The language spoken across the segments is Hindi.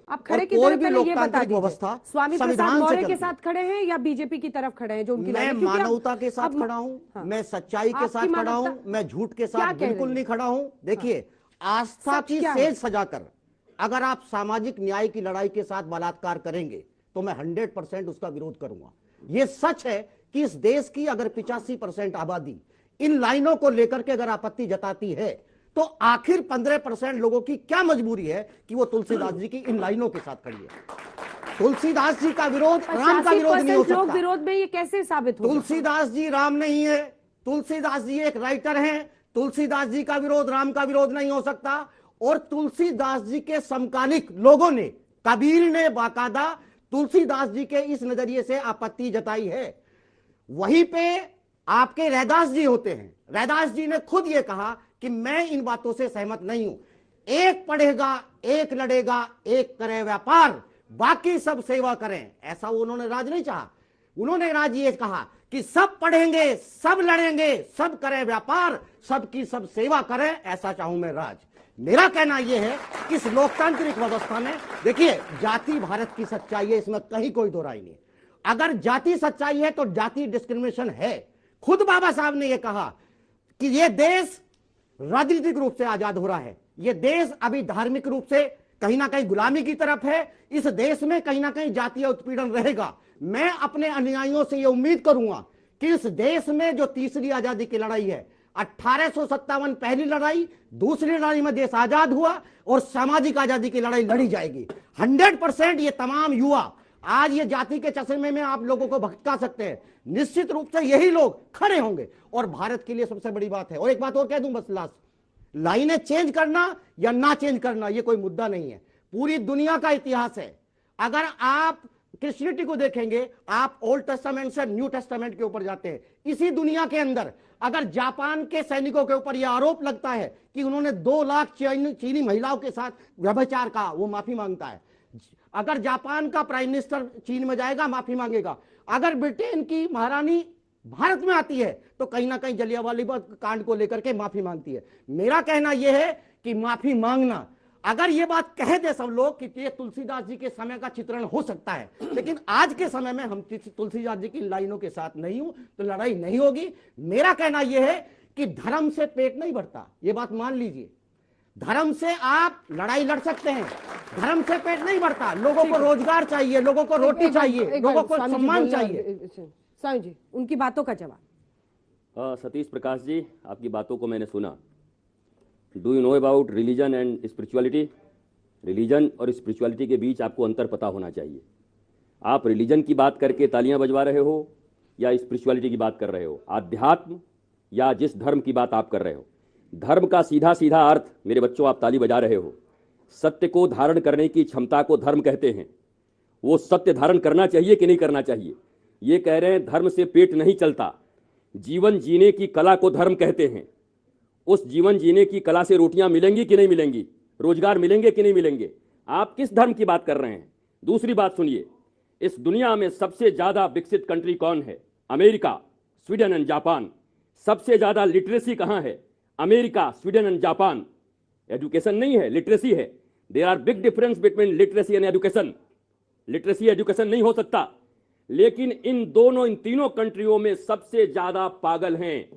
आप खड़े और की कोई तरफ भी पहले ये बता लोकतांत्रिक दीजिए, व्यवस्था स्वामी प्रसाद संविधान से मौर्य के चलती साथ है। खड़े हैं या बीजेपी की तरफ खड़े हैं जो उनकी मैं लाइन है? क्योंकि मानवता के साथ अब खड़ा हूं, हाँ, मैं सच्चाई के आपकी साथ खड़ा मानवता हूं, मैं झूठ के क्या साथ कह बिल्कुल रही है? नहीं खड़ा हूं। देखिए, आस्था सच की क्या है? सेज सजाकर अगर आप सामाजिक न्याय की लड़ाई के साथ बलात्कार करेंगे तो मैं 100% उसका विरोध करूंगा। यह सच है कि इस देश की अगर 85% आबादी इन लाइनों को लेकर के अगर आपत्ति जताती है तो आखिर 15% लोगों की क्या मजबूरी है कि वो तुलसीदास जी की इन लाइनों के साथ खड़ी है। तुलसीदास जी का विरोध राम का विरोध नहीं हो 85% लोग सकता। विरोध में, ये कैसे साबित होगा? तुलसीदास जी राम नहीं है, तुलसीदास जी एक राइटर हैं। तुलसीदास जी का विरोध राम का विरोध नहीं हो सकता। और तुलसीदास जी के समकालिक लोगों ने, कबीर ने बाकायदा तुलसीदास जी के इस नजरिए से आपत्ति जताई है। वहीं पे आपके रैदास जी होते हैं, रैदास जी ने खुद यह कहा कि मैं इन बातों से सहमत नहीं हूं। एक पढ़ेगा, एक लड़ेगा, एक करे व्यापार, बाकी सब सेवा करें, ऐसा उन्होंने राज नहीं चाहा। उन्होंने राज ये कहा कि सब पढ़ेंगे, सब लड़ेंगे, सब करें व्यापार, सबकी सब सेवा करें, ऐसा चाहूं मैं राज। मेरा कहना यह है कि इस लोकतांत्रिक व्यवस्था में देखिए, जाति भारत की सच्चाई है, इसमें कहीं कोई दो राय नहीं। अगर जाति सच्चाई है तो जाति डिस्क्रिमिनेशन है। खुद बाबा साहब ने यह कहा कि यह देश राजनीतिक रूप से आजाद हो रहा है, यह देश अभी धार्मिक रूप से कहीं ना कहीं गुलामी की तरफ है। इस देश में कहीं ना कहीं जातीय उत्पीड़न रहेगा। मैं अपने अनुयायियों से यह उम्मीद करूंगा कि इस देश में जो तीसरी आजादी की लड़ाई है, 1857 पहली लड़ाई, दूसरी लड़ाई में देश आजाद हुआ और सामाजिक आजादी की लड़ाई लड़ी जाएगी। 100% ये तमाम युवा आज ये जाति के चश्मे में आप लोगों को भटका सकते हैं, निश्चित रूप से यही लोग खड़े होंगे और भारत के लिए सबसे बड़ी बात है। और एक बात और कह दूं बस लास्ट, लाइनें चेंज करना या ना चेंज करना ये कोई मुद्दा नहीं है, पूरी दुनिया का इतिहास है। अगर आप क्रिश्चियनिटी को देखेंगे, आप ओल्ड टेस्टामेंट से न्यू टेस्टामेंट के ऊपर जाते हैं, इसी दुनिया के अंदर अगर जापान के सैनिकों के ऊपर यह आरोप लगता है कि उन्होंने 2 लाख चीनी महिलाओं के साथ व्यभिचार का, वो माफी मांगता है। अगर जापान का प्राइम मिनिस्टर चीन में जाएगा, माफी मांगेगा। अगर ब्रिटेन की महारानी भारत में आती है तो कहीं ना कहीं जलियांवाला बाग कांड को लेकर के माफी मांगती है। मेरा कहना यह है कि माफी मांगना, अगर ये बात कह दे सब लोग कि ये तुलसीदास जी के समय का चित्रण हो सकता है, लेकिन आज के समय में हम तुलसीदास जी की लाइनों के साथ नहीं हूं तो लड़ाई नहीं होगी। मेरा कहना यह है कि धर्म से पेट नहीं भरता, ये बात मान लीजिए। धर्म से आप लड़ाई लड़ सकते हैं, धर्म से पेट नहीं भरता। लोगों को रोजगार चाहिए, लोगों को रोटी चाहिए, लोगों को सम्मान चाहिए। स्वामी जी, उनकी बातों का जवाब। सतीश प्रकाश जी, आपकी बातों को मैंने सुना। Do you know about religion and spirituality? Religion और स्पिरिचुअलिटी के बीच आपको अंतर पता होना चाहिए। आप रिलीजन की बात करके तालियां बजवा रहे हो या स्पिरिचुअलिटी की बात कर रहे हो, आध्यात्म या जिस धर्म की बात आप कर रहे हो। धर्म का सीधा सीधा अर्थ, मेरे बच्चों आप ताली बजा रहे हो, सत्य को धारण करने की क्षमता को धर्म कहते हैं। वो सत्य धारण करना चाहिए कि नहीं करना चाहिए? ये कह रहे हैं धर्म से पेट नहीं चलता, जीवन जीने की कला को धर्म कहते हैं। उस जीवन जीने की कला से रोटियां मिलेंगी कि नहीं मिलेंगी, रोजगार मिलेंगे कि नहीं मिलेंगे? आप किस धर्म की बात कर रहे हैं? दूसरी बात सुनिए, इस दुनिया में सबसे ज्यादा विकसित कंट्री कौन है? America, Sweden and Japan. सबसे ज्यादा लिटरेसी कहां है? America, Sweden and Japan. Education नहीं है, लिटरेसी है। There are big difference between literacy and education. Literacy education नहीं हो सकता, लेकिन इन तीनों कंट्रियों में सबसे ज्यादा पागल हैं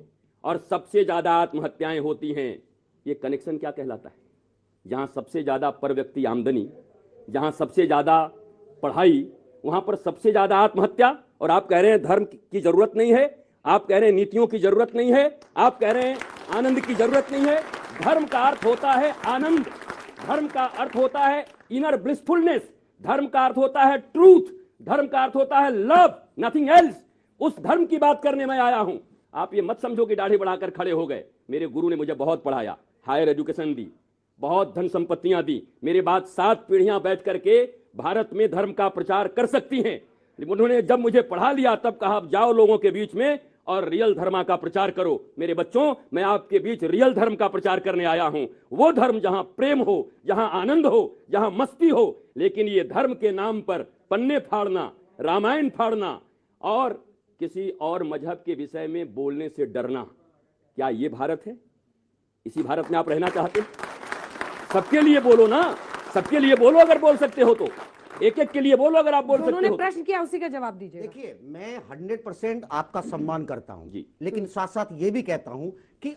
और सबसे ज्यादा आत्महत्याएं होती हैं। ये कनेक्शन क्या कहलाता है? जहां सबसे ज्यादा पर व्यक्ति आमदनी, जहां सबसे ज्यादा पढ़ाई, वहां पर सबसे ज्यादा आत्महत्या। और आप कह रहे हैं धर्म की जरूरत नहीं है, आप कह रहे हैं नीतियों की जरूरत नहीं है, आप कह रहे हैं आनंद की जरूरत नहीं है। धर्म का अर्थ होता है आनंद, धर्म का अर्थ होता है इनर ब्लिसफुलनेस, धर्म का अर्थ होता है ट्रूथ, धर्म का अर्थ होता है लव, नथिंग एल्स। उस धर्म की बात करने में आया हूं। आप ये मत समझो कि दाढ़ी बढ़ाकर खड़े हो गए। मेरे गुरु ने मुझे बहुत पढ़ाया, हायर एजुकेशन दी, बहुत धन संपत्तियां दी। मेरे बाद 7 पीढ़ियां बैठ करके भारत में धर्म का प्रचार कर सकती हैं। उन्होंने जब मुझे पढ़ा लिया तब कहा जाओ लोगों के बीच में और रियल धर्म का प्रचार करो। मेरे बच्चों, मैं आपके बीच रियल धर्म का प्रचार करने आया हूं। वो धर्म जहां प्रेम हो, जहां आनंद हो, जहां मस्ती हो। लेकिन ये धर्म के नाम पर पन्ने फाड़ना, रामायण फाड़ना और किसी और मजहब के विषय में बोलने से डरना, क्या ये भारत है? इसी भारत में आप रहना चाहते हैं? सबके लिए बोलो ना, सबके लिए बोलो अगर बोल सकते हो तो, एक एक के लिए बोलो अगर आप बोल दोनों सकते ने हो तो। प्रश्न किया, उसी का जवाब दीजिए। देखिए, मैं 100% आपका सम्मान करता हूं, जी। लेकिन साथ साथ ये भी कहता हूं कि